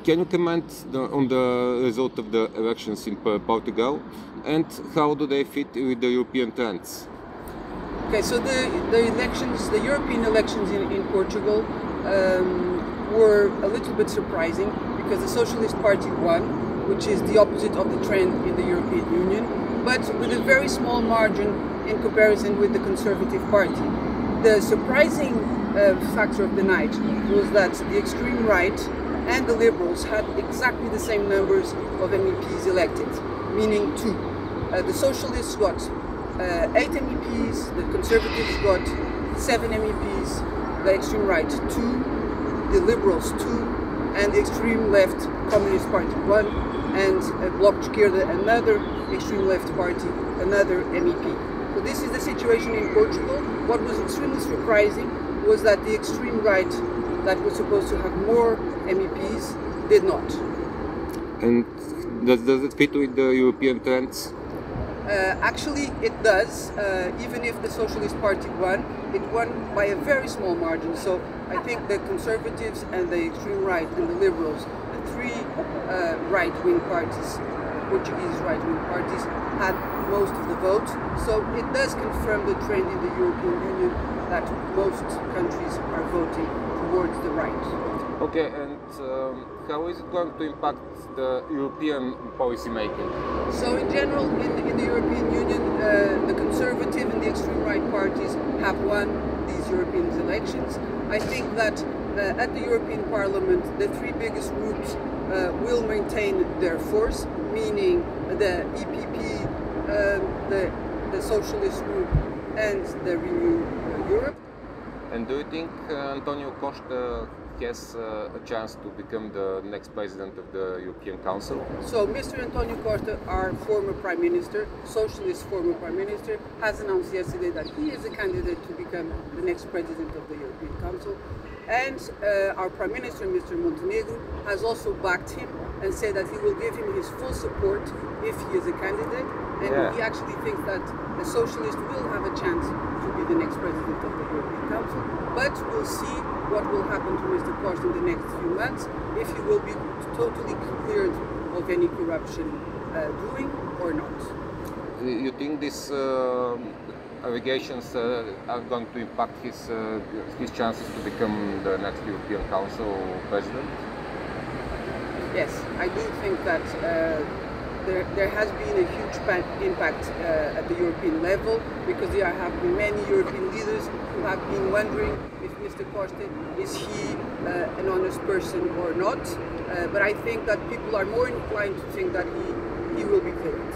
can you comment on the result of the elections in Portugal, and how do they fit with the European trends? Okay, so the elections, the European elections in Portugal were a little bit surprising because the Socialist Party won, which is the opposite of the trend in the European Union, but with a very small margin in comparison with the Conservative Party. The surprising factor of the night was that the extreme right and the Liberals had exactly the same numbers of MEPs elected, meaning 2. The Socialists got 8 MEPs, the Conservatives got 7 MEPs, the extreme right 2, the Liberals 2, and the extreme left Communist Party 1, and Bloc de Esquerda, another extreme left party, another MEP. So this is the situation in Portugal. What was extremely surprising was that the extreme right, that was supposed to have more MEPs, did not. And does it fit with the European trends? Actually, it does. Even if the Socialist Party won, it won by a very small margin. So I think the Conservatives and the extreme right and the Liberals, the 3 right-wing parties, Portuguese right-wing parties, had most of the vote. So it does confirm the trend in the European Union that most countries are voting towards the right. Okay, and how is it going to impact the European policy making? So in general, in the European Union, the conservative and the extreme right parties have won these European elections. I think that at the European Parliament, the 3 biggest groups will maintain their force, meaning the EPP, the Socialist Group, and the Renew Europe. And do you think Антонио Коща has a chance to become the next president of the European Council? So Mr. Антонио Коща, our former Prime Minister, Socialist former Prime Minister, has announced yesterday that he is a candidate to become the next president of the European Council. And our Prime Minister, Mr. Montenegro, has also backed him and said that he will give him his full support if he is a candidate. And he actually thinks that the Socialist will have a chance to be the next president of the European Council. But we'll see what will happen to Mr. Kощa in the next few months, if he will be totally cleared of any corruption doing or not. You think these allegations are going to impact his chances to become the next European Council president? Yes, I do think that there has been a huge impact at the European level, because there have been many European leaders who have been wondering if Mr. Kощa, is he an honest person or not? But I think that people are more inclined to think that he will be cleared.